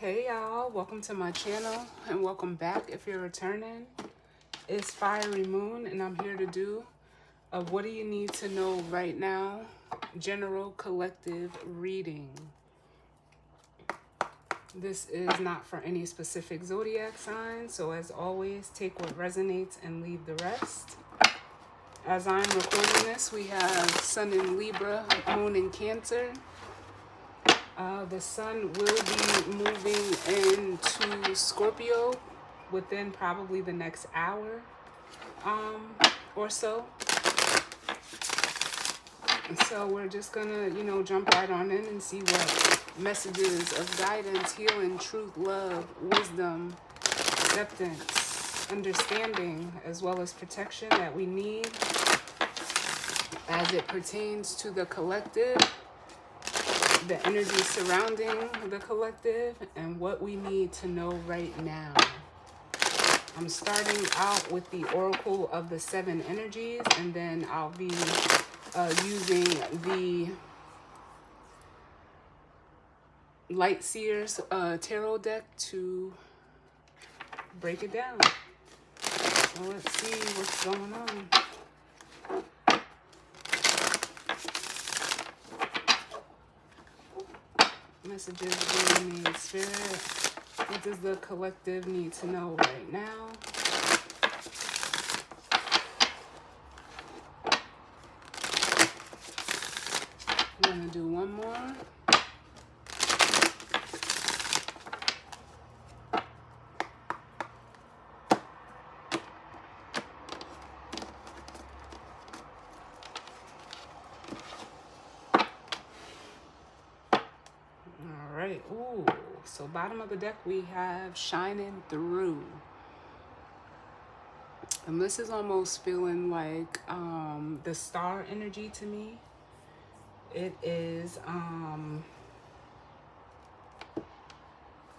Hey y'all, welcome to my channel and welcome back if you're returning. It's Fiery Moon and I'm here to do a what do you need to know right now general collective reading. This is not for any specific zodiac sign, so as always, take what resonates and leave the rest. As I'm recording this, we have Sun in Libra, Moon in Cancer. The sun will be moving into Scorpio within probably the next hour or so. And so we're just gonna, jump right on in and see what messages of guidance, healing, truth, love, wisdom, acceptance, understanding, as well as protection that we need as it pertains to the collective, the energy surrounding the collective, and what we need to know right now. I'm starting out with the Oracle of the Seven Energies, and then I'll be using the Light Seers Tarot deck to break it down. So let's see what's going on. Messages being made, Spirit. What does the collective need to know right now? I'm going to do one more. Ooh, so bottom of the deck we have Shining Through. And this is almost feeling like the star energy to me. It is,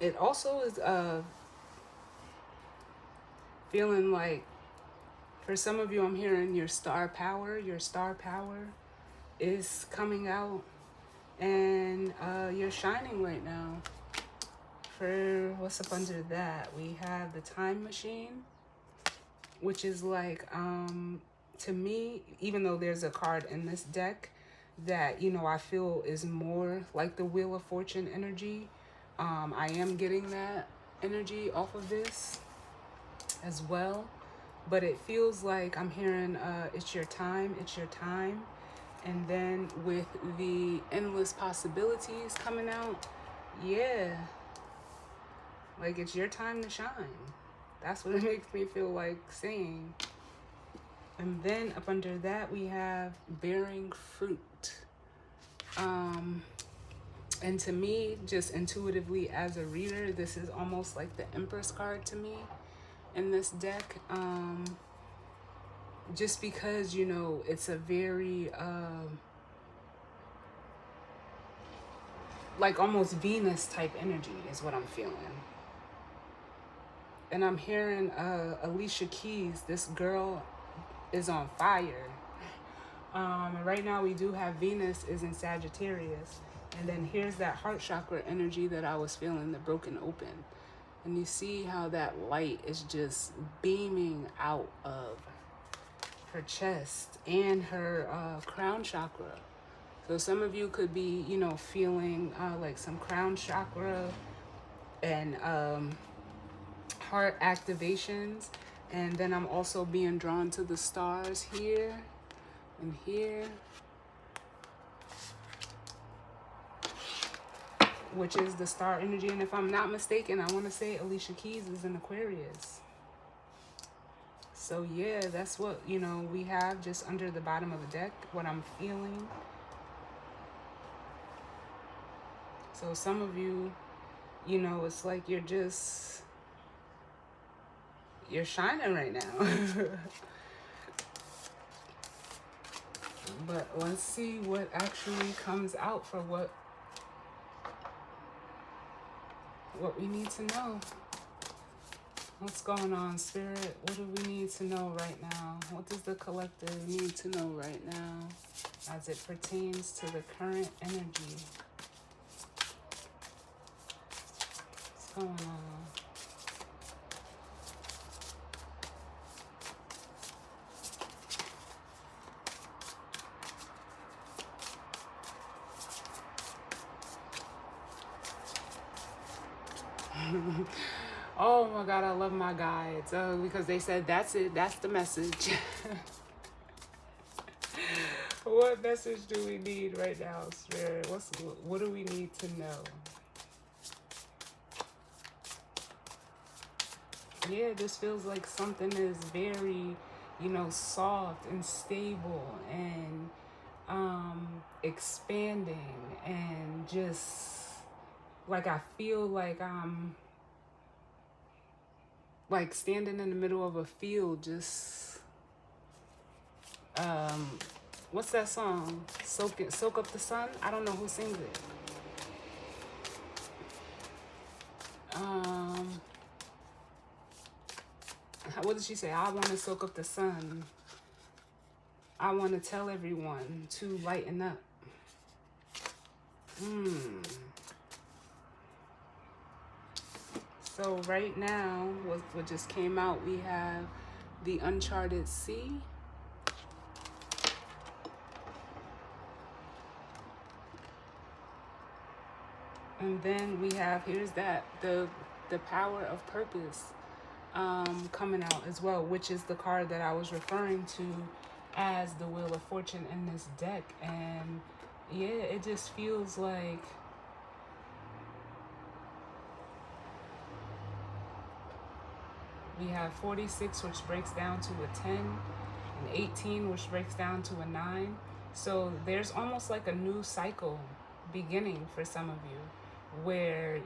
it also is feeling like, for some of you I'm hearing your star power is coming out. And you're shining right now. For what's up under that, we have the Time Machine, which is like, to me, even though there's a card in this deck that, I feel is more like the Wheel of Fortune energy, I am getting that energy off of this as well. But it feels like I'm hearing, it's your time. And then with the endless possibilities coming out, yeah, like it's your time to shine. That's what it makes me feel like saying. And then up under that, we have bearing fruit. And to me, just intuitively as a reader, this is almost like the Empress card to me in this deck. Just because, it's a very, like almost Venus type energy is what I'm feeling. And I'm hearing Alicia Keys, this girl is on fire. And right now we do have Venus is in Sagittarius. And then here's that heart chakra energy that I was feeling, the broken open. And you see how that light is just beaming out of her chest and her crown chakra. So some of you could be, feeling like some crown chakra and heart activations. And then I'm also being drawn to the stars here and here, which is the star energy. And if I'm not mistaken, I want to say Alicia Keys is in Aquarius. So yeah, that's what, we have just under the bottom of the deck, what I'm feeling. So some of you, it's like you're shining right now. But let's see what actually comes out for what we need to know. What's going on, Spirit? What do we need to know right now? What does the collective need to know right now as it pertains to the current energy? going on? Oh my God, I love my guides because they said that's it, that's the message. What message do we need right now, Spirit? What do we need to know? Yeah, this feels like something is very, soft and stable and expanding, and just like I feel like I'm like standing in the middle of a field, just what's that song? Soak up the sun. I don't know who sings it. What did she say? I want to soak up the sun. I want to tell everyone to lighten up. So right now, what just came out, we have the Uncharted Sea. And then we have, here's that, the Power of Purpose coming out as well, which is the card that I was referring to as the Wheel of Fortune in this deck. And yeah, it just feels like we have 46, which breaks down to a 10, and 18, which breaks down to a 9. So there's almost like a new cycle beginning for some of you, where,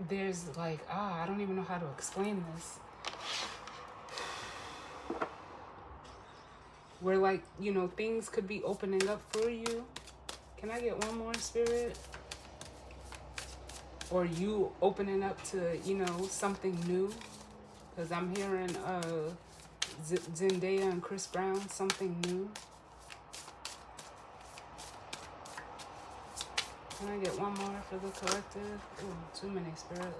there's like, I don't even know how to explain this. Where like, things could be opening up for you. Can I get one more, Spirit? Or you opening up to, something new? Because I'm hearing Zendaya and Chris Brown, something new. Can I get one more for the collective? Ooh, too many, Spirit.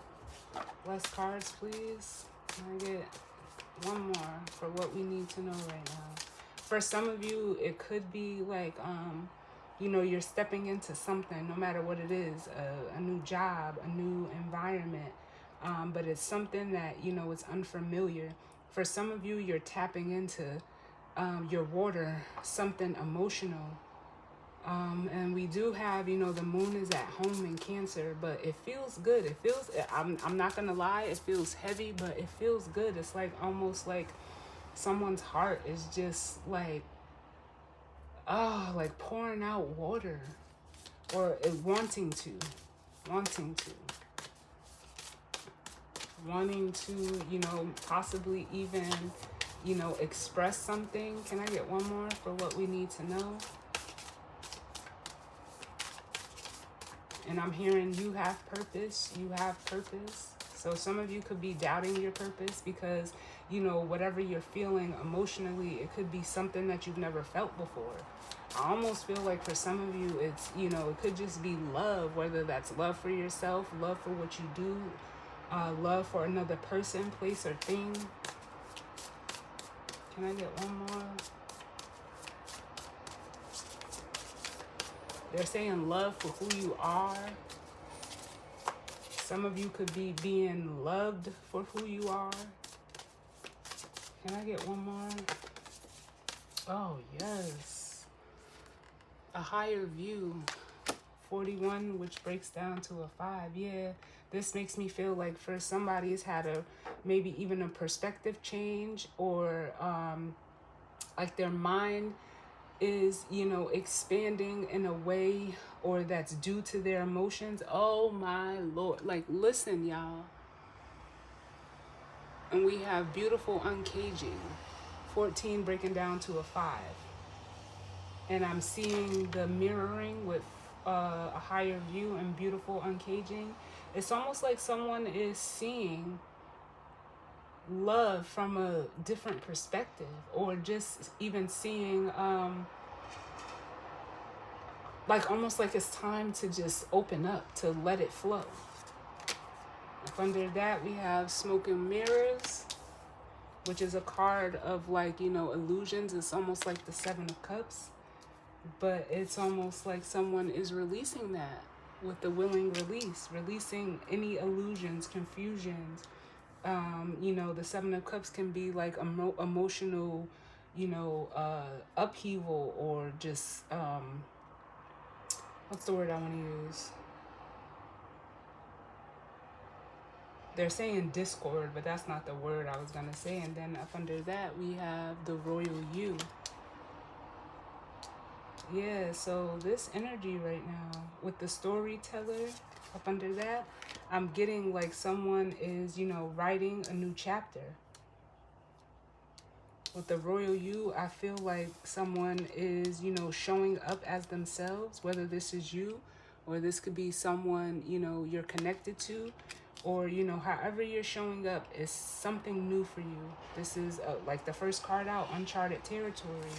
Less cards, please. Can I get one more for what we need to know right now? For some of you, it could be like, you're stepping into something, no matter what it is, a new job, a new environment, but it's something that, it's unfamiliar. For some of you, you're tapping into your water, something emotional. And we do have, the moon is at home in Cancer, but it feels good. It feels, I'm not going to lie, it feels heavy, but it feels good. It's like almost like someone's heart is just like, like pouring out water, or wanting to, possibly even, express something. Can I get one more for what we need to know? And I'm hearing you have purpose. So some of you could be doubting your purpose because, whatever you're feeling emotionally, it could be something that you've never felt before. I almost feel like for some of you, it's, it could just be love, whether that's love for yourself, love for what you do, love for another person, place, or thing. Can I get one more? They're saying love for who you are. Some of you could be being loved for who you are. Can I get one more? Oh, yes. A higher view. 41, which breaks down to a 5. Yeah, this makes me feel like for somebody it's had maybe even a perspective change, or like their mind is, expanding in a way, or that's due to their emotions. Oh my Lord. Like, listen, y'all. And we have beautiful uncaging. 14 breaking down to a 5. And I'm seeing the mirroring with a higher view and beautiful uncaging. It's almost like someone is seeing love from a different perspective, or just even seeing like almost like it's time to just open up, to let it flow. Up under that, we have Smoke and Mirrors, which is a card of like, you know, illusions. It's almost like the Seven of Cups, but it's almost like someone is releasing that with the willing release, releasing any illusions, confusions. You know, the Seven of Cups can be like emotional, you know, upheaval, or just, what's the word I want to use? They're saying discord, but that's not the word I was going to say. And then up under that, we have the Royal You. Yeah, so this energy right now with the storyteller up under that, I'm getting like someone is, you know, writing a new chapter. With the Royal You, I feel like someone is, you know, showing up as themselves, whether this is you or this could be someone, you know, you're connected to, or, you know, however you're showing up is something new for you. This is like the first card out, uncharted territory.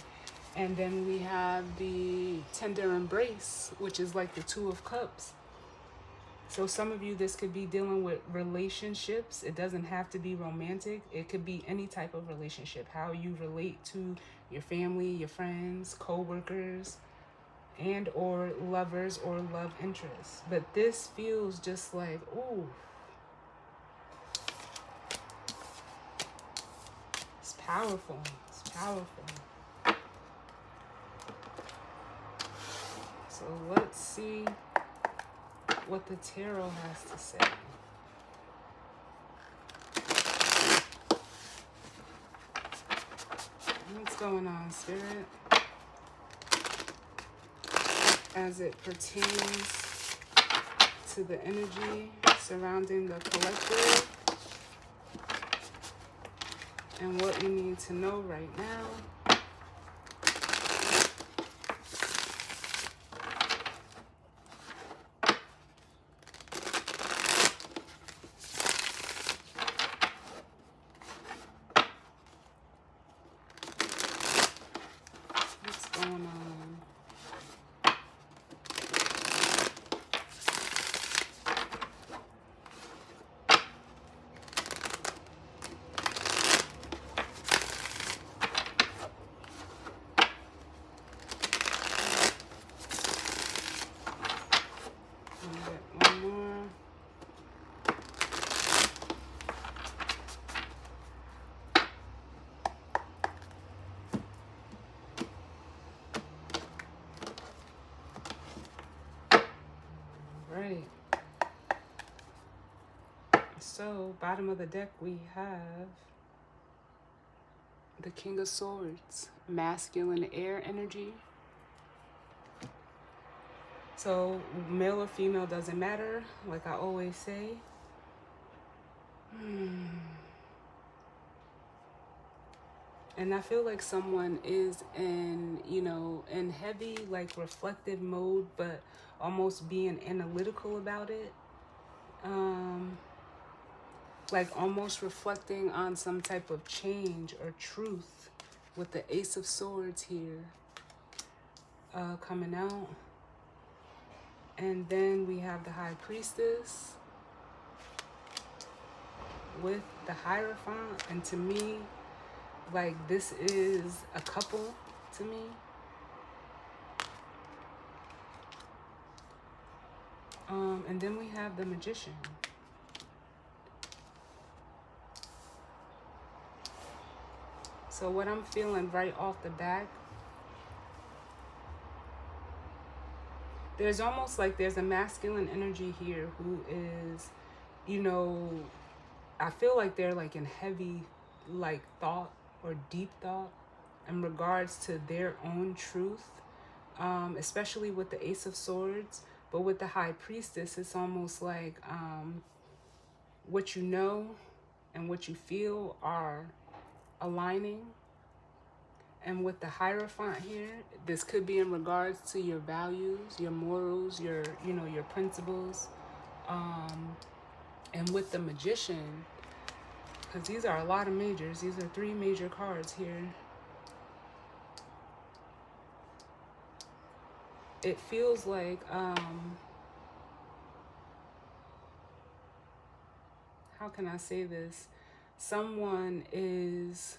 And then we have the Tender Embrace, which is like the Two of Cups. So some of you, this could be dealing with relationships. It doesn't have to be romantic. It could be any type of relationship. How you relate to your family, your friends, co-workers, and or lovers or love interests. But this feels just like, ooh, it's powerful. It's powerful. So let's see what the tarot has to say. What's going on, Spirit? As it pertains to the energy surrounding the collective and what you need to know right now. What's going on? One more. Right. So, bottom of the deck, we have the King of Swords, masculine air energy. So, male or female doesn't matter, like I always say. And I feel like someone is in, you know, in heavy, like, reflective mode, but almost being analytical about it. Like, almost reflecting on some type of change or truth with the Ace of Swords here coming out. And then we have the High Priestess with the Hierophant. And to me, like, this is a couple to me. And then we have the Magician. So what I'm feeling right off the back, there's almost like there's a masculine energy here who is, you know, I feel like they're like in heavy, like, thought or deep thought in regards to their own truth, especially with the Ace of Swords. But with the High Priestess, it's almost like what you know and what you feel are aligning. And with the Hierophant here, this could be in regards to your values, your morals, your, you know, your principles. And with the Magician, because these are a lot of majors. These are 3 major cards here. it feels like, how can I say this? Someone is,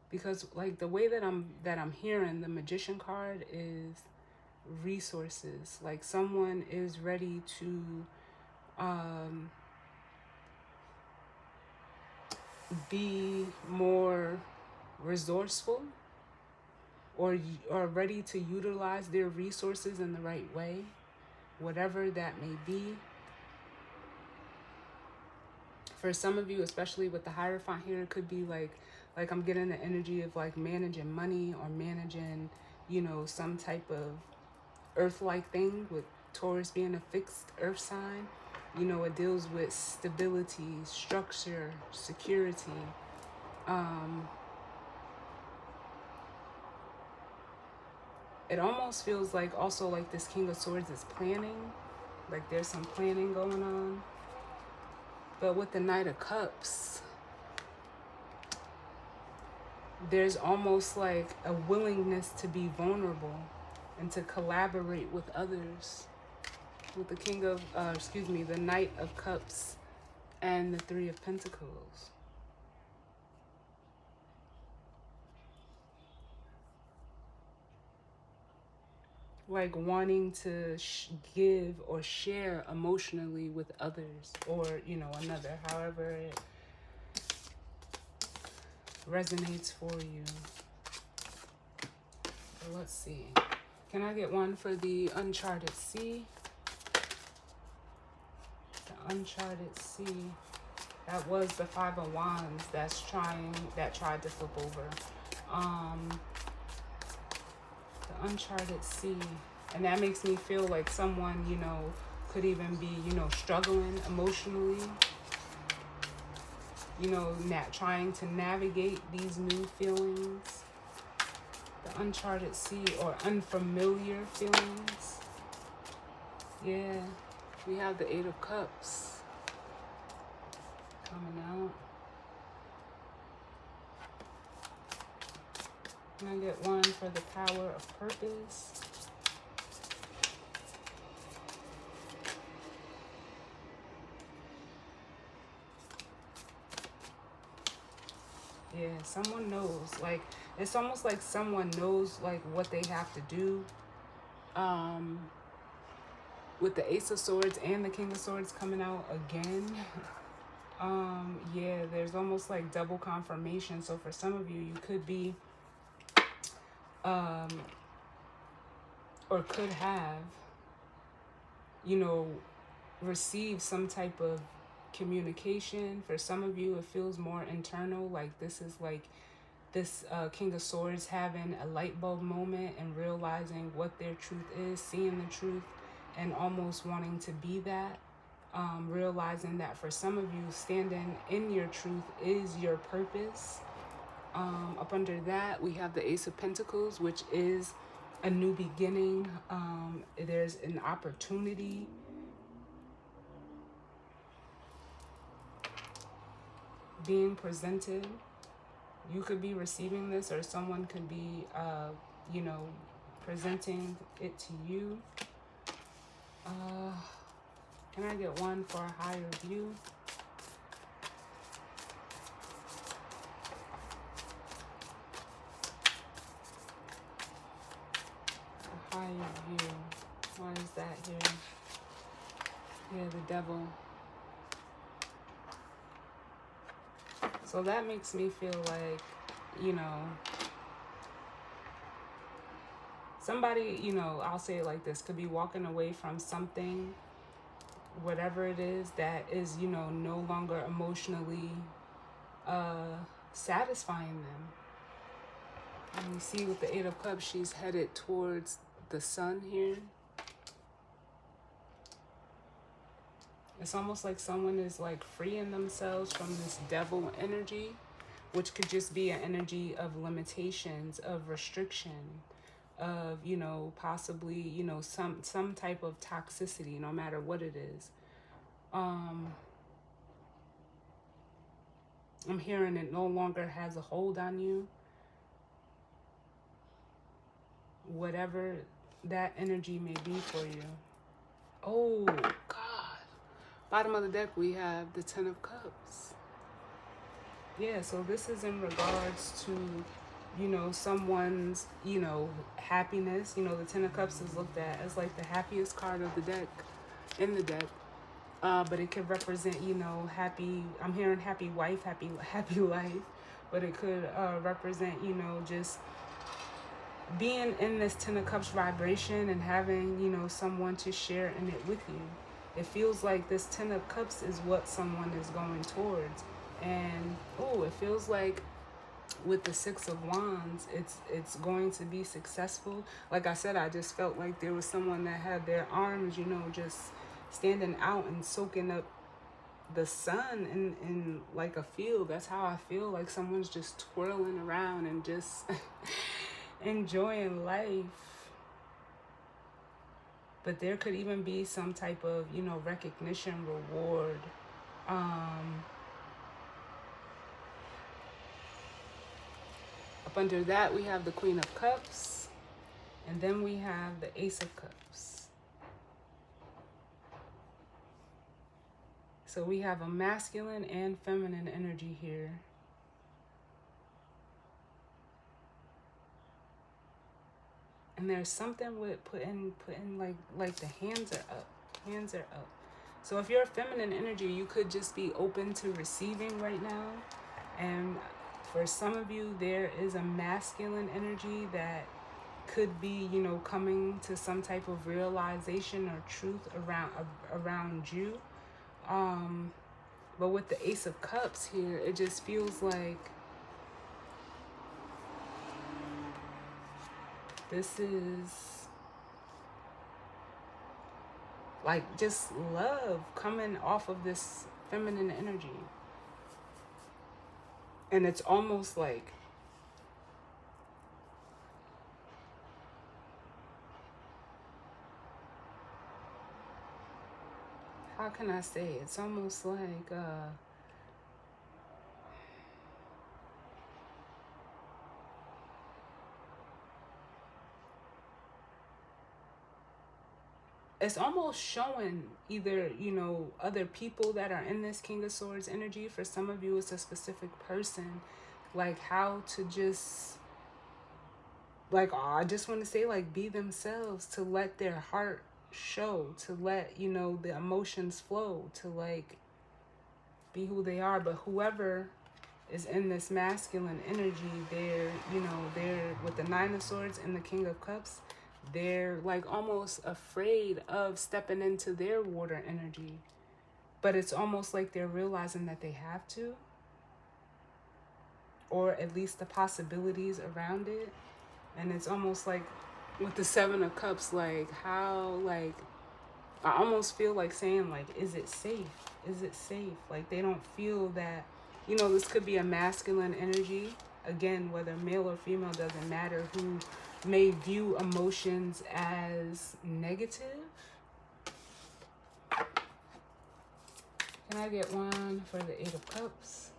because like the way that I'm hearing the Magician card is resources. Like someone is ready to um be more resourceful, or ready to utilize their resources in the right way, whatever that may be. For some of you, especially with the Hierophant here, it could be like I'm getting the energy of like managing money, or managing, some type of earth-like thing, with Taurus being a fixed earth sign. It deals with stability, structure, security. It almost feels like also like this King of Swords is planning. Like there's some planning going on. But with the Knight of Cups, there's almost like a willingness to be vulnerable and to collaborate with others. With the the Knight of Cups and the Three of Pentacles. Like wanting to give or share emotionally with others, or, another, however it resonates for you. So let's see. Can I get one for the Uncharted Sea? The Uncharted Sea. That was the Five of Wands that tried to flip over. The Uncharted Sea. And that makes me feel like someone, could even be, struggling emotionally. Trying to navigate these new feelings. The Uncharted Sea, or unfamiliar feelings. Yeah. We have the Eight of Cups coming out. Can I get one for the Tower of Purpose? Yeah, someone knows. Like, it's almost like someone knows, like, what they have to do. With the Ace of Swords and the King of Swords coming out again. Yeah, there's almost like double confirmation. So for some of you, you could be, or could have, received some type of communication. For some of you, it feels more internal. Like this is like this King of Swords having a light bulb moment and realizing what their truth is, seeing the truth, and almost wanting to be that. Realizing that for some of you, standing in your truth is your purpose. Up under that, we have the Ace of Pentacles, which is a new beginning. There's an opportunity. Being presented. You could be receiving this, or someone could be, presenting it to you. Can I get one for a higher view? A higher view. Why is that here? Yeah, the Devil. So that makes me feel like, somebody, I'll say it like this, could be walking away from something, whatever it is, that is, no longer emotionally satisfying them. And you see with the Eight of Cups, she's headed towards the sun here. It's almost like someone is like freeing themselves from this devil energy, which could just be an energy of limitations, of restriction, of, possibly, some type of toxicity, no matter what it is. I'm hearing it no longer has a hold on you. Whatever that energy may be for you. Oh, God. Bottom of the deck, we have the Ten of Cups. Yeah, so this is in regards to, someone's, happiness. The Ten of Cups is looked at as like the happiest card of the deck, in the deck. But it could represent, happy, I'm hearing happy wife, happy life. But it could represent, just being in this Ten of Cups vibration and having, someone to share in it with you. It feels like this Ten of Cups is what someone is going towards. And, it feels like with the Six of Wands, it's going to be successful. Like I said, I just felt like there was someone that had their arms, just standing out and soaking up the sun in like a field. That's how I feel, like someone's just twirling around and just enjoying life. But there could even be some type of, recognition, reward. Up under that, we have the Queen of Cups. And then we have the Ace of Cups. So we have a masculine and feminine energy here. And there's something with putting like the hands are up. Hands are up. So if you're a feminine energy, you could just be open to receiving right now. And for some of you, there is a masculine energy that could be, coming to some type of realization or truth around you. But with the Ace of Cups here, it just feels like this is like just love coming off of this feminine energy. And it's almost like how can I say? It's almost like it's almost showing either, other people that are in this King of Swords energy. For some of you, it's a specific person, like how to just, like, I just want to say, like, be themselves, to let their heart show, to let, the emotions flow, to, like, be who they are. But whoever is in this masculine energy, they're with the Nine of Swords and the King of Cups, they're like almost afraid of stepping into their water energy. But it's almost like they're realizing that they have to, or at least the possibilities around it. And it's almost like with the Seven of Cups, like how, like, I almost feel like saying, like, is it safe? Is it safe? Like, they don't feel that, this could be a masculine energy. Again, whether male or female, doesn't matter, who may view emotions as negative. Can I get one for the Eight of Cups?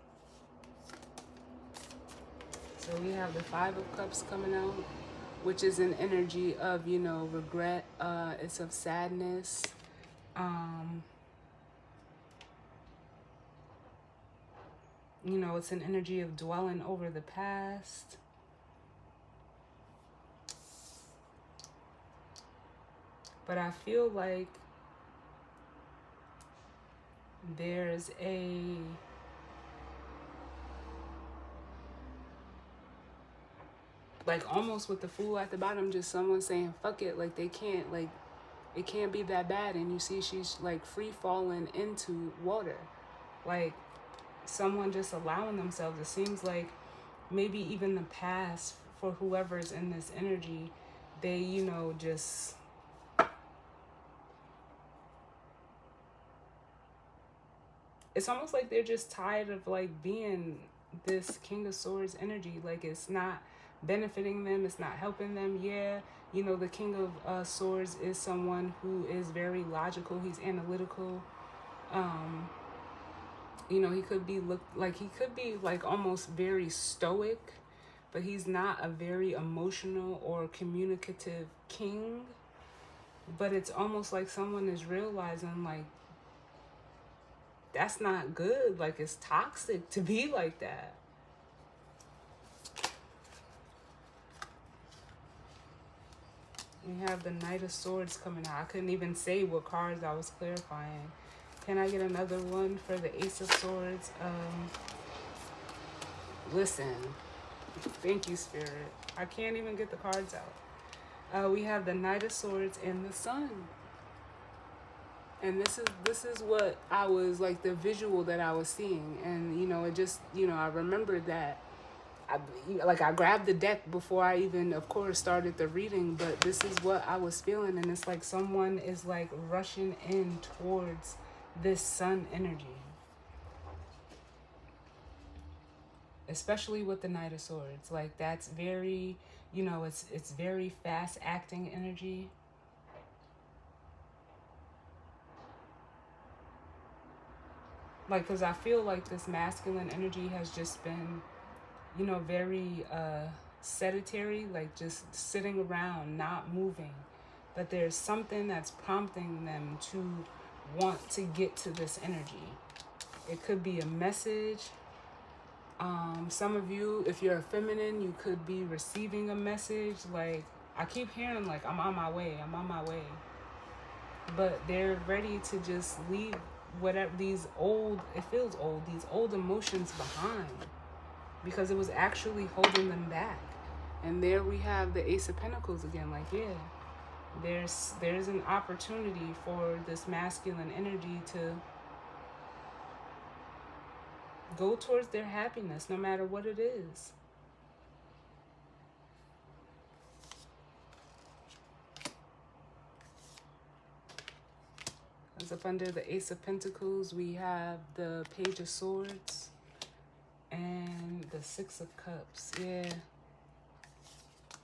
So we have the Five of Cups coming out, which is an energy of, regret. It's of sadness. It's an energy of dwelling over the past. But I feel like there's like almost with the Fool at the bottom, just someone saying, fuck it, like they can't, like, it can't be that bad. And you see she's like free falling into water. Like someone just allowing themselves. It seems like maybe even the past, for whoever's in this energy, they, just... It's almost like they're just tired of, like, being this King of Swords energy. Like, it's not benefiting them. It's not helping them. Yeah, the King of Swords is someone who is very logical. He's analytical. You know, he could be he could be like almost very stoic, but he's not a very emotional or communicative king. But it's almost like someone is realizing like that's not good. Like it's toxic to be like that. We have the Knight of Swords coming out. I couldn't even say what cards I was clarifying. Can I get another one for the Ace of Swords? Listen. Thank you, Spirit. I can't even get the cards out. We have the Knight of Swords and the Sun. And this is what I was like, the visual that I was seeing. And, you know, it just, you know, I remembered that I grabbed the deck before I even, of course, started the reading, but this is what I was feeling. And it's like someone is like rushing in towards this sun energy, especially with the Knight of Swords. Like that's very, you know, it's very fast acting energy. Like, because I feel like this masculine energy has just been, you know, very sedentary, like just sitting around, not moving. But there's something that's prompting them to want to get to this energy. It could be a message. Some of you, if you're a feminine, you could be receiving a message. Like, I keep hearing, like, I'm on my way, I'm on my way. But they're ready to just leave whatever these old, it feels old, these old emotions behind. Because it was actually holding them back. And there we have the Ace of Pentacles again. Like, yeah, there's an opportunity for this masculine energy to go towards their happiness, no matter what it is. As up under the Ace of Pentacles, we have the Page of Swords and the Six of Cups. Yeah.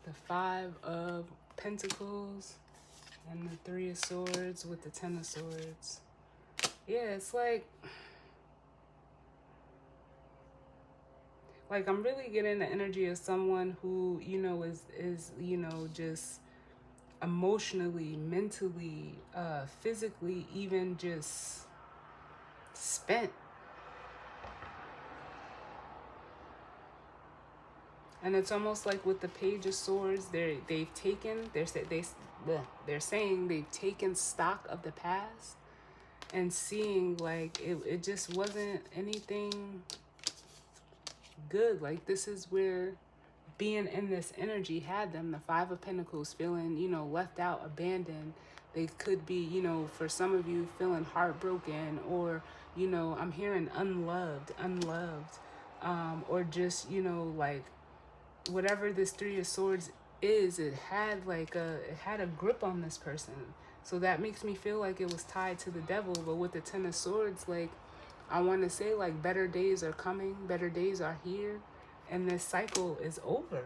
The Five of Pentacles and the Three of Swords with the Ten of Swords. Yeah, it's like I'm really getting the energy of someone who, you know, is you know, just emotionally, mentally, physically, even just spent. And it's almost like with the Page of Swords, they're saying they've taken stock of the past and seeing like it just wasn't anything good. Like, this is where being in this energy had them. The Five of Pentacles, feeling, you know, left out, abandoned. They could be, you know, for some of you, feeling heartbroken, or, you know, I'm hearing unloved, or just, you know, like whatever this Three of Swords is, it had a grip on this person. So that makes me feel like it was tied to the devil. But with the Ten of Swords, like, I want to say, like, better days are coming, better days are here, and this cycle is over.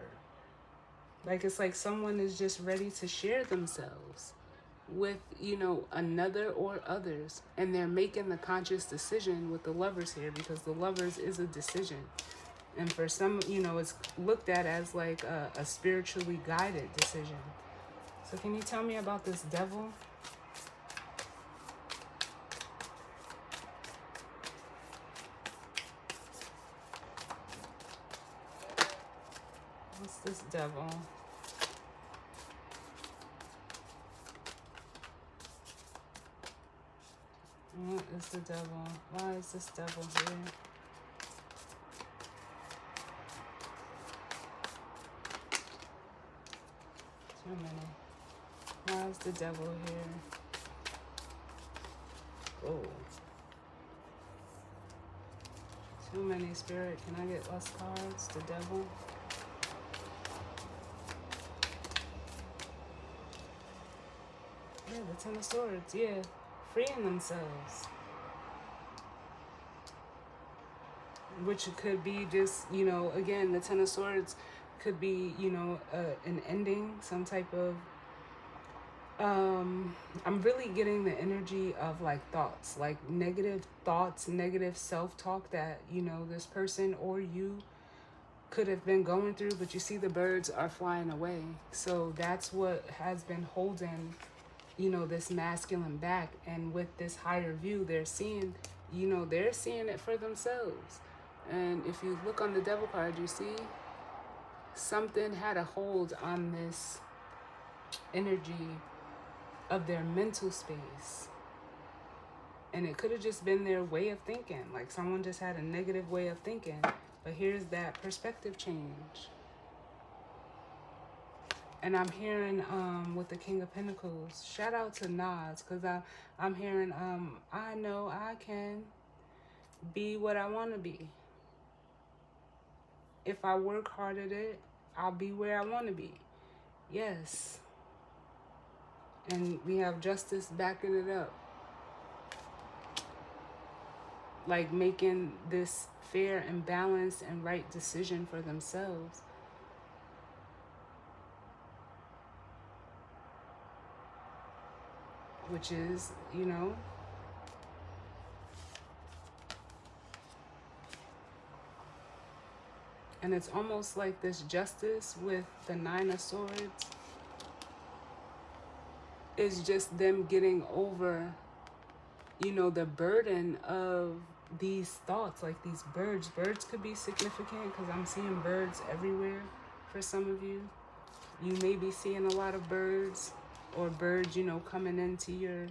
Like, it's like someone is just ready to share themselves with, you know, another or others, and they're making the conscious decision with the Lovers here, because the Lovers is a decision. And for some, you know, it's looked at as like a spiritually guided decision. So can you tell me about this devil? What's this devil? What is the devil? Why is this devil here? Too many. Why is the devil here? Oh. Too many, Spirit. Can I get less cards? The devil. Yeah, the Ten of Swords. Yeah. Freeing themselves. Which could be just, you know, again, the Ten of Swords could be, you know, an ending, some type of I'm really getting the energy of like thoughts, like negative thoughts, negative self-talk that, you know, this person or you could have been going through, but you see the birds are flying away. So that's what has been holding, you know, this masculine back. And with this higher view, they're seeing, you know, they're seeing it for themselves. And if you look on the devil card, you see something had a hold on this energy of their mental space. And it could have just been their way of thinking. Like someone just had a negative way of thinking. But here's that perspective change. And I'm hearing with the King of Pentacles, shout out to Nas, because I'm hearing I know I can be what I want to be. If I work hard at it, I'll be where I want to be. Yes. And we have justice backing it up. Like making this fair and balanced and right decision for themselves. Which is, you know, and it's almost like this justice with the Nine of Swords is just them getting over, you know, the burden of these thoughts. Like these birds could be significant because I'm seeing birds everywhere for some of you. You may be seeing a lot of birds, or birds, you know, coming into your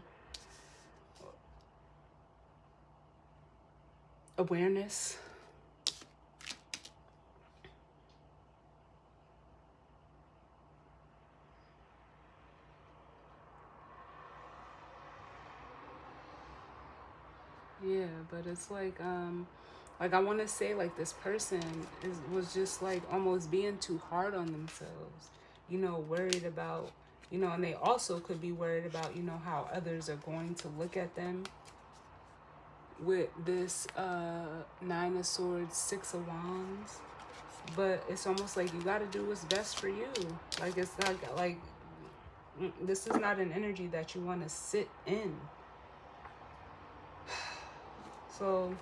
awareness. Yeah, but it's like I want to say like this person was just like almost being too hard on themselves, you know, worried about, you know, and they also could be worried about, you know, how others are going to look at them with this Nine of Swords, Six of Wands. But it's almost like you got to do what's best for you. Like it's not like this is not an energy that you want to sit in. So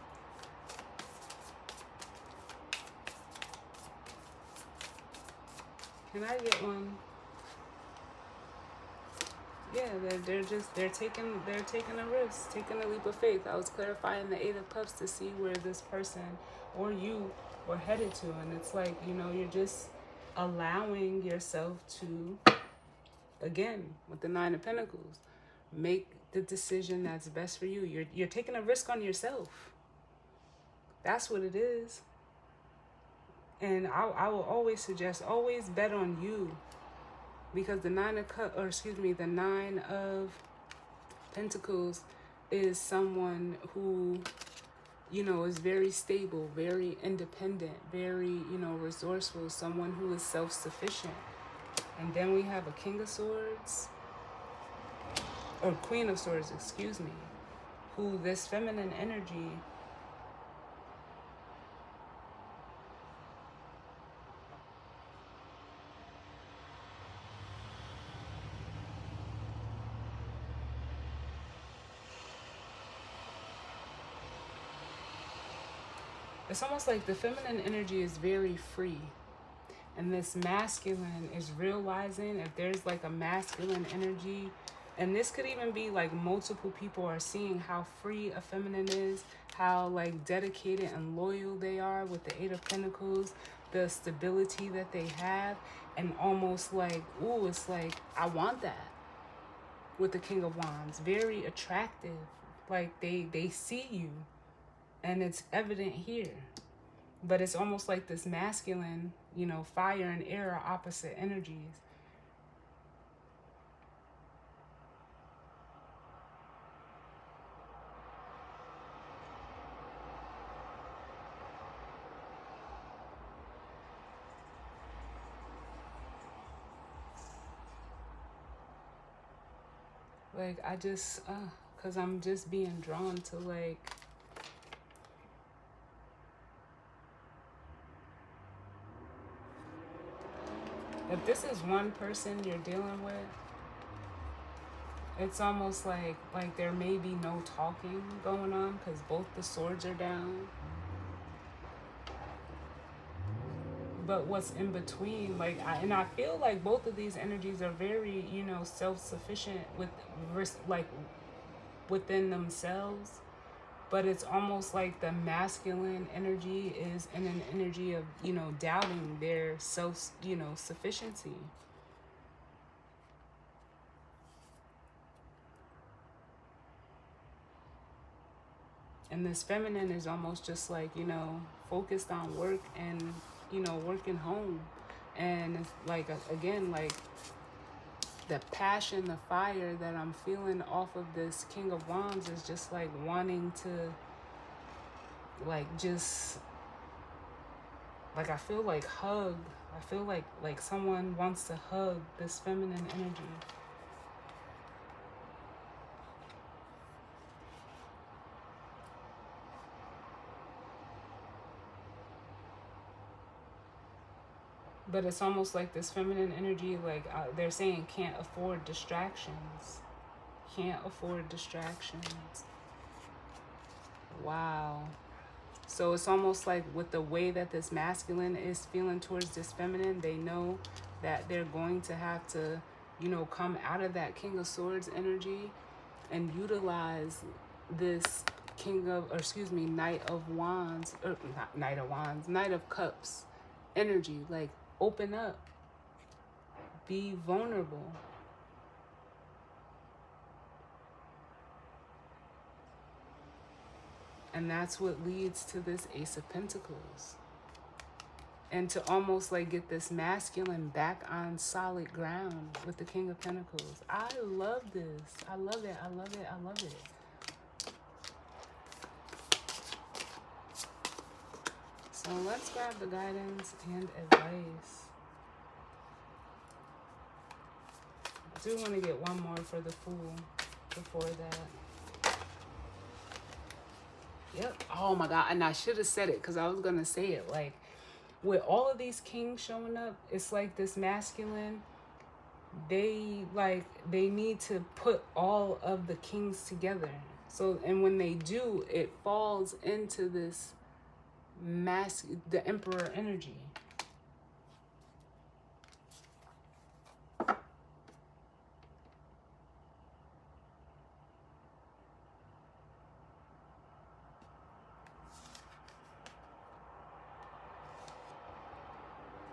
can I get one? Yeah, they're taking a risk, taking a leap of faith. I was clarifying the Eight of Cups to see where this person or you were headed to, and it's like, you know, you're just allowing yourself to, again, with the Nine of Pentacles, make the decision that's best for you. You're taking a risk on yourself. That's what it is. And I will always suggest, always bet on you, because the the Nine of Pentacles is someone who, you know, is very stable, very independent, very, you know, resourceful, someone who is self-sufficient. And then we have a King of Swords, or Queen of Swords, excuse me, who this feminine energy it's almost like the feminine energy is very free. And this masculine is realizing if there's like a masculine energy, and this could even be like multiple people are seeing how free a feminine is, how like dedicated and loyal they are with the Eight of Pentacles, the stability that they have, and almost like, ooh, it's like, I want that with the King of Wands. Very attractive. Like they see you, and it's evident here. But it's almost like this masculine, you know, fire and air are opposite energies. Like, I just, because I'm just being drawn to, like, if this is one person you're dealing with, It's almost like there may be no talking going on because both the swords are down. But what's in between, and I feel like both of these energies are very, self-sufficient like within themselves. But it's almost like the masculine energy is in an energy of, doubting their self, sufficiency. And this feminine is almost just like, focused on work and, working home. And it's like, again, like the passion, the fire that I'm feeling off of this King of Wands is just like wanting to, like, just, like, I feel like hug. I feel like someone wants to hug this feminine energy. But it's almost like this feminine energy, like they're saying, can't afford distractions. Can't afford distractions. Wow. So it's almost like with the way that this masculine is feeling towards this feminine, they know that they're going to have to, come out of that King of Swords energy and utilize this Knight of Wands, or not Knight of Wands, Knight of Cups energy. Like, open up, be vulnerable. And that's what leads to this Ace of Pentacles. And to almost like get this masculine back on solid ground with the King of Pentacles. I love this. I love it. I love it. I love it. So let's grab the guidance and advice. I do want to get one more for the Fool before that. Yep. Oh my God. And I should have said it because I was going to say it. Like, with all of these kings showing up, it's like this masculine, they need to put all of the kings together. So, and when they do, it falls into this the Emperor energy.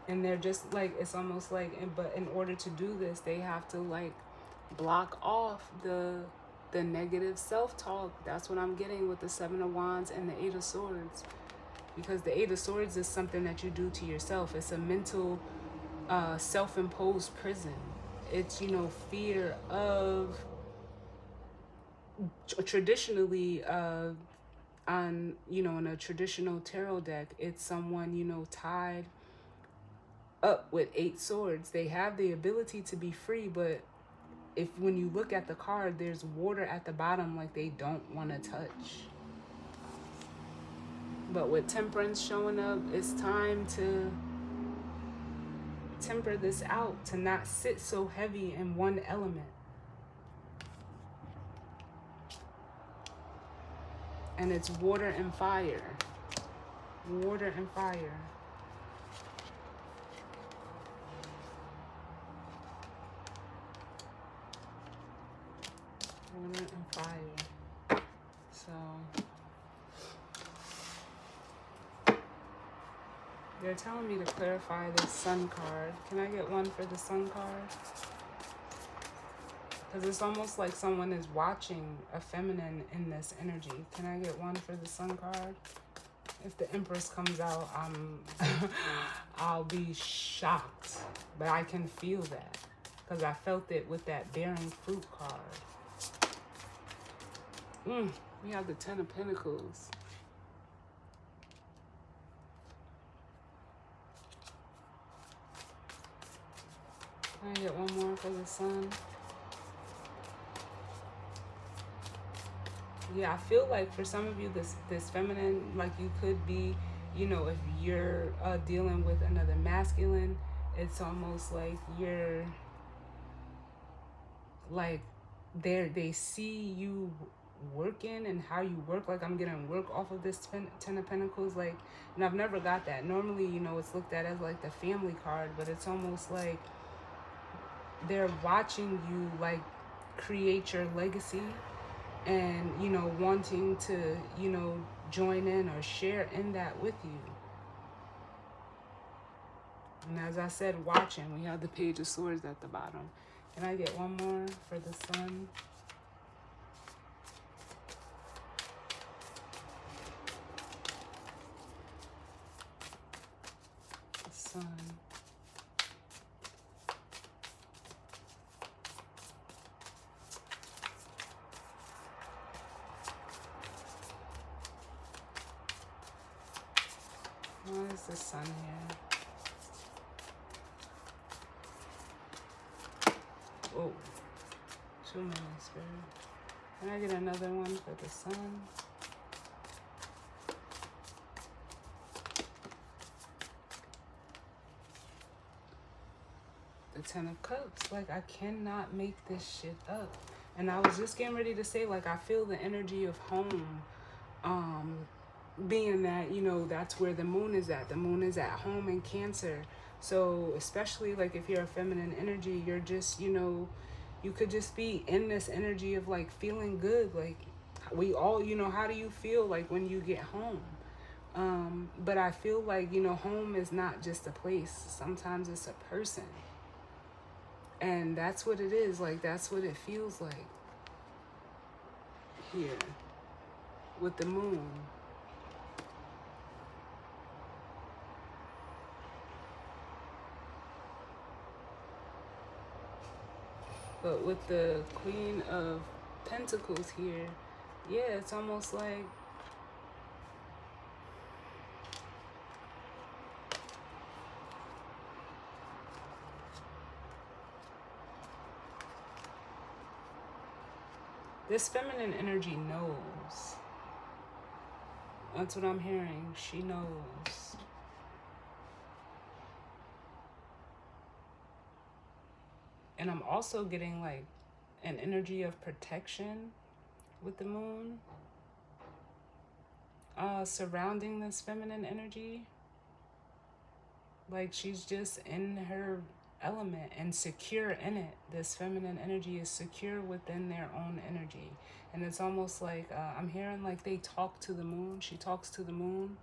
And they're just like, it's almost like, but in order to do this, they have to like block off the negative self-talk. That's what I'm getting with the Seven of Wands and the Eight of Swords. Because the Eight of Swords is something that you do to yourself. It's a mental, self-imposed prison. It's, fear of, traditionally, on, in a traditional tarot deck, it's someone, tied up with 8 swords. They have the ability to be free, but when you look at the card, there's water at the bottom, like they don't want to touch. But with Temperance showing up, it's time to temper this out, to not sit so heavy in one element. And it's water and fire. Water and fire. Water and fire. So they're telling me to clarify this Sun card. Can I get one for the Sun card? Because it's almost like someone is watching a feminine in this energy. Can I get one for the Sun card? If the Empress comes out, I'll be shocked. But I can feel that. Because I felt it with that Bearing Fruit card. We have the Ten of Pentacles. Can I get one more for the Sun? Yeah, I feel like for some of you, this feminine, like you could be, if you're dealing with another masculine, it's almost like you're like they see you working and how you work. Like, I'm getting work off of this ten of Pentacles. Like, and I've never got that. Normally, you know, it's looked at as like the family card, but it's almost like they're watching you like create your legacy, and, you know, wanting to, you know, join in or share in that with you. And as I said, watching, we have the Page of Swords at the bottom. Can I get one more for the Sun? The Sun. Why is the Sun here? Oh, too many, Spirit. Can I get another one for the Sun? The Ten of Cups. Like, I cannot make this shit up. And I was just getting ready to say, like, I feel the energy of home. Being that, you know, that's where the moon is at. The moon is at home in Cancer. So especially like if you're a feminine energy, you're just, you know, you could just be in this energy of like feeling good. Like, we all, you know, how do you feel like when you get home? But I feel like, you know, home is not just a place. Sometimes it's a person. And that's what it is. Like, that's what it feels like here with the moon. But with the Queen of Pentacles here, yeah, it's almost like this feminine energy knows. That's what I'm hearing. She knows. And I'm also getting like an energy of protection with the moon surrounding this feminine energy. Like, she's just in her element and secure in it. This feminine energy is secure within their own energy. And it's almost like I'm hearing like they talk to the moon. She talks to the moon.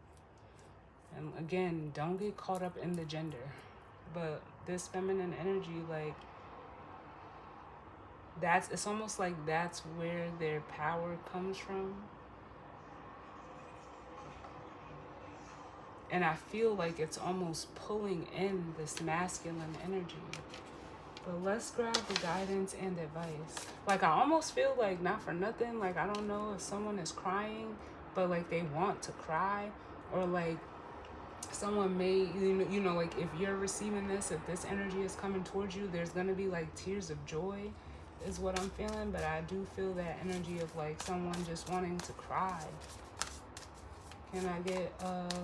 And again, don't get caught up in the gender. But this feminine energy, like, it's almost like that's where their power comes from. And I feel like it's almost pulling in this masculine energy. But let's grab the guidance and advice. Like, I almost feel like, not for nothing, like, I don't know if someone is crying, but like they want to cry, or like someone may, you know, like if you're receiving this, if this energy is coming towards you, there's gonna be like tears of joy is what I'm feeling. But I do feel that energy of like someone just wanting to cry. Can I get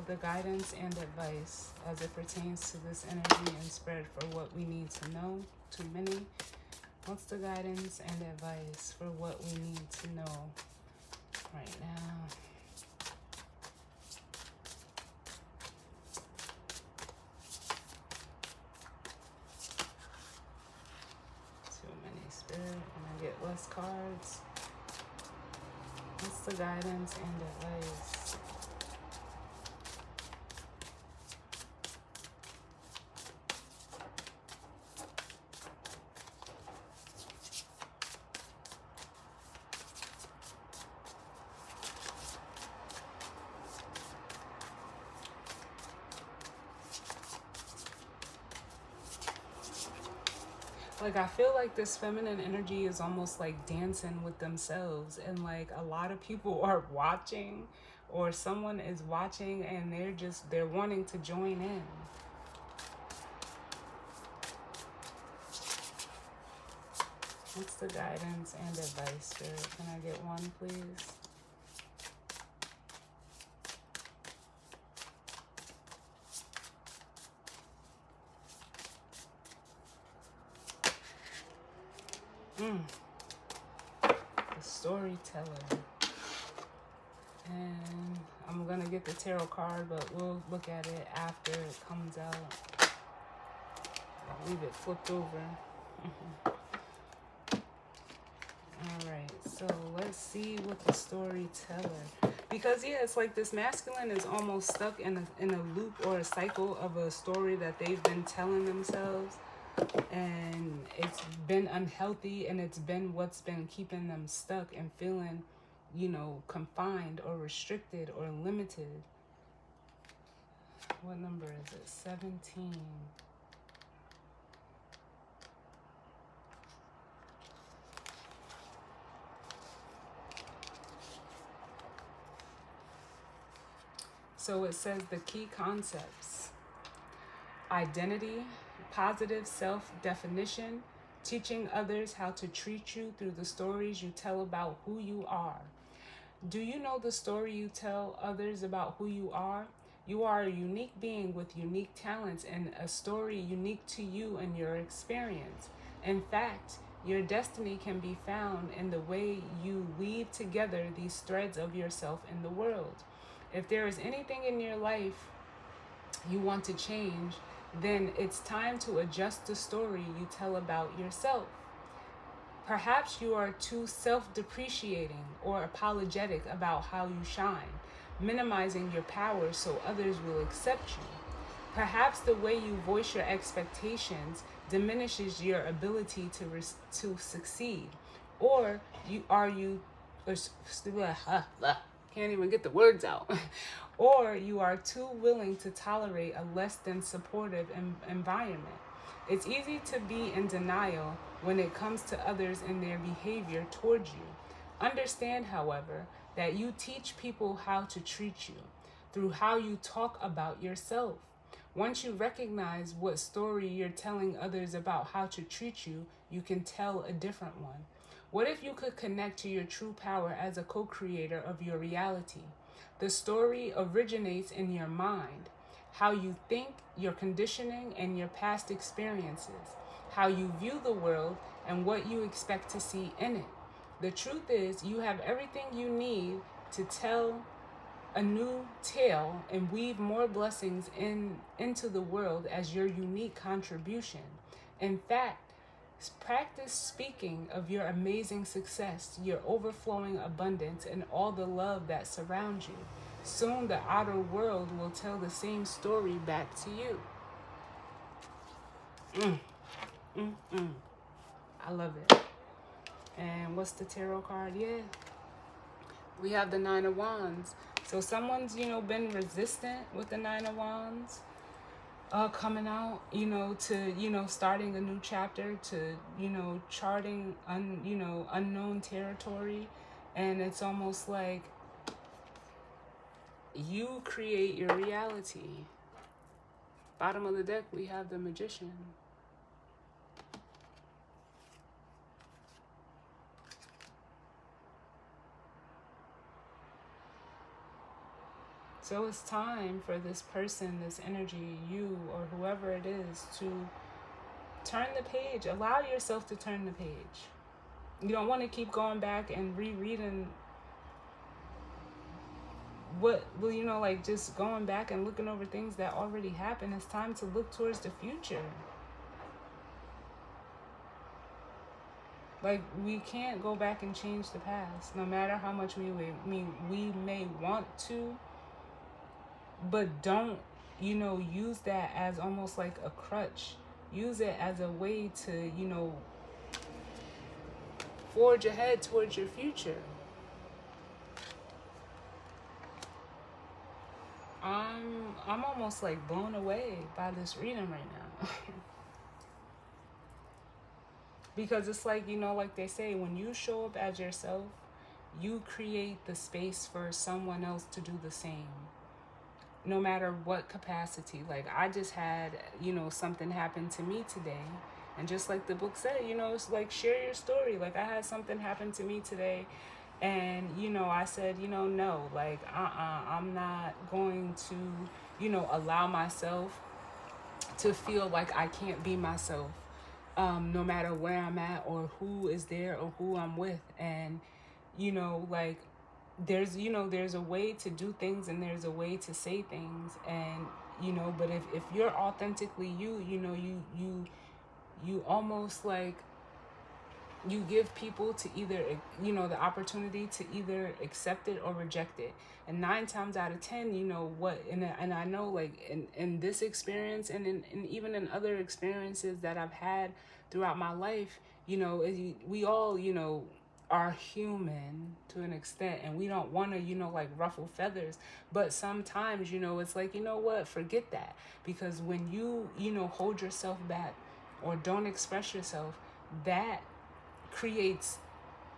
the guidance and advice as it pertains to this energy and spread for what we need to know? Too many. What's the guidance and advice for what we need to know right now? Too many, Spirit. And I get less cards. What's the guidance and advice? Like, I feel like this feminine energy is almost like dancing with themselves, and like a lot of people are watching, or someone is watching, and they're wanting to join in. What's the guidance and advice, Spirit? Can I get one, please? storyteller. And I'm gonna get the tarot card, but we'll look at it after it comes out. I'll leave it flipped over. Alright, so let's see what the storyteller, because yeah, it's like this masculine is almost stuck in a loop or a cycle of a story that they've been telling themselves, and it's been unhealthy, and it's been what's been keeping them stuck and feeling, you know, confined or restricted or limited. What number is it? 17. So it says the key concepts: identity, positive self-definition, teaching others how to treat you through the stories you tell about who you are. Do you know the story you tell others about who you are? You are a unique being with unique talents and a story unique to you and your experience. In fact, your destiny can be found in the way you weave together these threads of yourself in the world. If there is anything in your life you want to change, then it's time to adjust the story you tell about yourself. Perhaps you are too self-depreciating or apologetic about how you shine, minimizing your power so others will accept you. Perhaps the way you voice your expectations diminishes your ability to succeed. Or can't even get the words out. Or you are too willing to tolerate a less than supportive environment. It's easy to be in denial when it comes to others and their behavior towards you. Understand, however, that you teach people how to treat you through how you talk about yourself. Once you recognize what story you're telling others about how to treat you, you can tell a different one. What if you could connect to your true power as a co-creator of your reality? The story originates in your mind, how you think, your conditioning, and your past experiences, how you view the world, and what you expect to see in it. The truth is, you have everything you need to tell a new tale and weave more blessings into the world as your unique contribution. In fact, practice speaking of your amazing success, your overflowing abundance, and all the love that surrounds you. Soon the outer world will tell the same story back to you. I love it. And what's the tarot card? Yeah, we have the Nine of Wands. So someone's, been resistant with the Nine of Wands. Coming out, to, starting a new chapter, to, charting, unknown territory. And it's almost like you create your reality. Bottom of the deck, we have the Magician. So it's time for this person, this energy, you or whoever it is, to turn the page. Allow yourself to turn the page. You don't want to keep going back and rereading just going back and looking over things that already happened. It's time to look towards the future. Like, we can't go back and change the past, no matter how much we may want to. But don't, use that as almost like a crutch. Use it as a way to, forge ahead towards your future. I'm almost like blown away by this reading right now. Because it's like, like they say, when you show up as yourself, you create the space for someone else to do the same. No matter what capacity. Like, I just had, something happen to me today. And just like the book said, it's like, share your story. Like, I had something happen to me today. And, I said, no, like, I'm not going to, allow myself to feel like I can't be myself, no matter where I'm at or who is there or who I'm with. And like there's a way to do things and there's a way to say things. And but if you're authentically you, you almost like you give people to either the opportunity to either accept it or reject it. And 9 times out of 10, and I know, like, in this experience and even in other experiences that I've had throughout my life, we all are human to an extent, and we don't want to like ruffle feathers. But sometimes it's like, what, forget that. Because when you hold yourself back or don't express yourself, that creates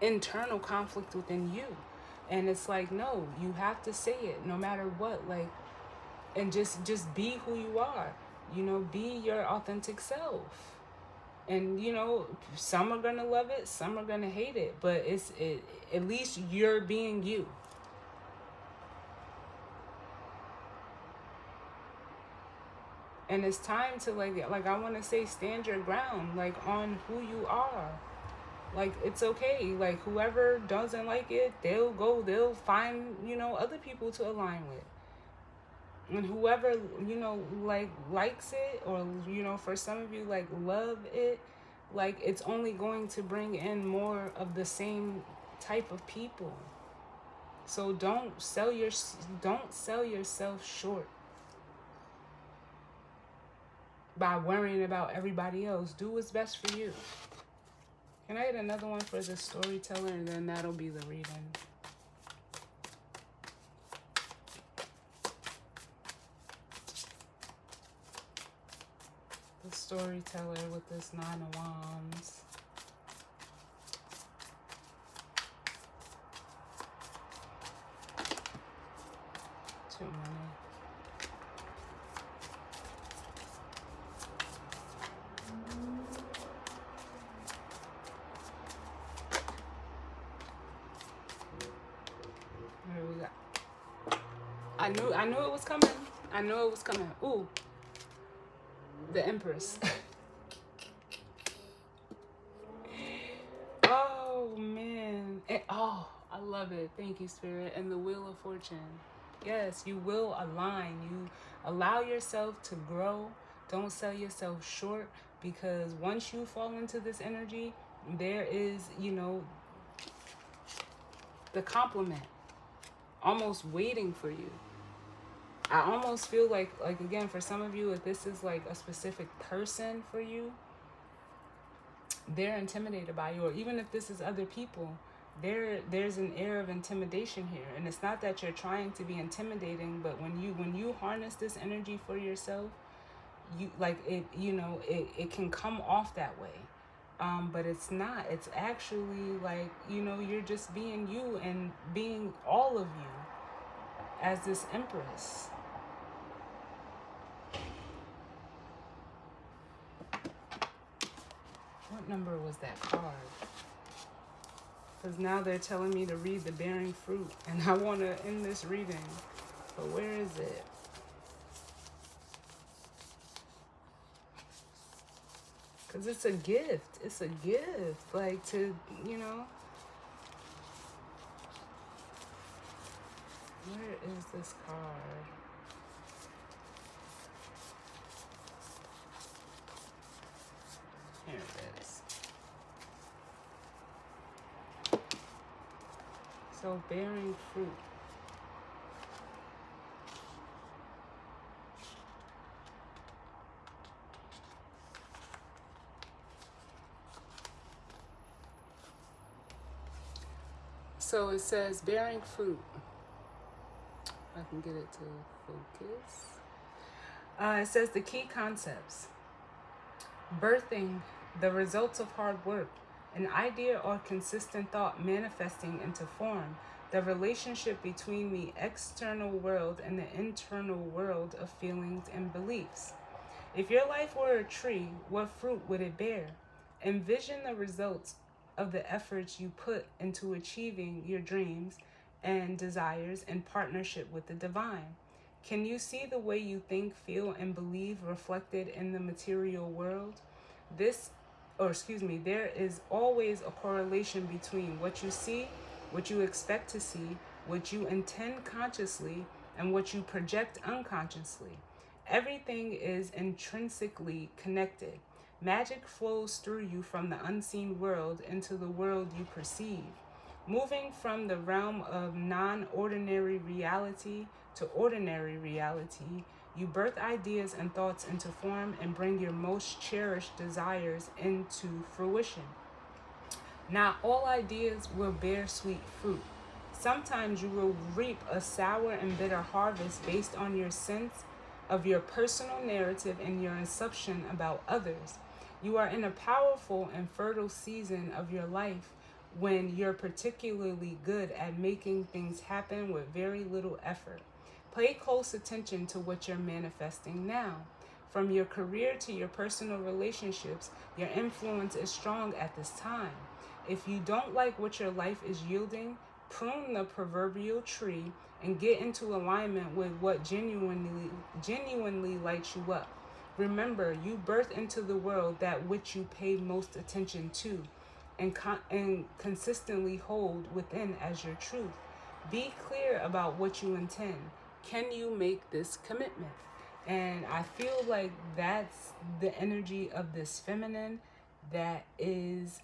internal conflict within you. And it's like, no, you have to say it no matter what. Like, and just be who you are, be your authentic self. And some are gonna love it, some are gonna hate it, but at least you're being you. And it's time to like I want to say, stand your ground, like, on who you are. Like, it's okay. Like, whoever doesn't like it, they'll find other people to align with. And whoever like likes it, or for some of you, like, love it, like, it's only going to bring in more of the same type of people. So don't sell yourself short by worrying about everybody else. Do what's best for you. Can I get another one for the storyteller, and then that'll be the reading? The storyteller with this 9 of Wands. Too many. I knew it was coming. I knew it was coming. Ooh. The Empress. Oh, man. I love it. Thank you, Spirit. And the Wheel of Fortune. Yes, you will align. You allow yourself to grow. Don't sell yourself short, because once you fall into this energy, there is, the compliment almost waiting for you. I almost feel like again, for some of you, if this is like a specific person for you, they're intimidated by you. Or even if this is other people, there's an air of intimidation here. And it's not that you're trying to be intimidating, but when you harness this energy for yourself, you like it, it can come off that way. But it's not. It's actually like, you're just being you and being all of you as this Empress. What number was that card? Because now they're telling me to read the Bearing Fruit, and I want to end this reading. But where is it? Because it's a gift. It's a gift. Like, to, Where is this card? Here it is. So, Bearing Fruit. So it says bearing fruit. I can get it to focus. It says the key concepts. Birthing the results of hard work, an idea or consistent thought manifesting into form, the relationship between the external world and the internal world of feelings and beliefs. If your life were a tree, what fruit would it bear? Envision the results of the efforts you put into achieving your dreams and desires in partnership with the divine. Can you see the way you think, feel, and believe reflected in the material world? There is always a correlation between what you see, what you expect to see, what you intend consciously, and what you project unconsciously. Everything is intrinsically connected. Magic flows through you from the unseen world into the world you perceive. Moving from the realm of non ordinary reality to ordinary reality, you birth ideas and thoughts into form and bring your most cherished desires into fruition. Not all ideas will bear sweet fruit. Sometimes you will reap a sour and bitter harvest based on your sense of your personal narrative and your assumption about others. You are in a powerful and fertile season of your life when you're particularly good at making things happen with very little effort. Pay close attention to what you're manifesting now. From your career to your personal relationships, your influence is strong at this time. If you don't like what your life is yielding, prune the proverbial tree and get into alignment with what genuinely lights you up. Remember, you birth into the world that which you pay most attention to and consistently hold within as your truth. Be clear about what you intend. Can you make this commitment? And I feel like that's the energy of this feminine that is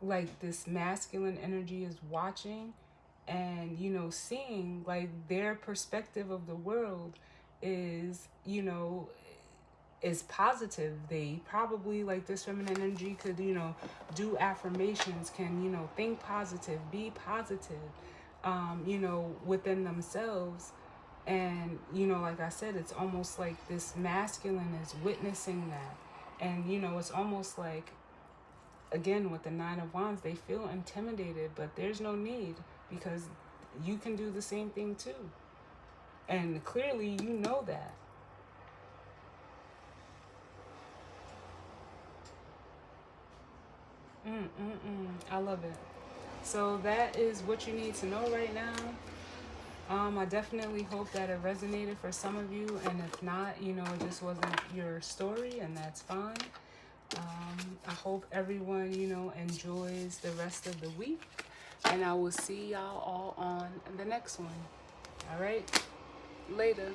like this masculine energy is watching and, you know, seeing like their perspective of the world is, you know, is positive. They probably, like this feminine energy could, you know, do affirmations, can, you know, think positive, be positive, you know, within themselves. And, you know, like I said, it's almost like this masculine is witnessing that. And, you know, it's almost like, again, with the Nine of Wands, they feel intimidated, but there's no need because you can do the same thing too. And clearly you know that. I love it. So that is what you need to know right now. I definitely hope that it resonated for some of you, and if not, you know, it just wasn't your story, and that's fine. I hope everyone, you know, enjoys the rest of the week, and I will see y'all all on the next one. All right, later.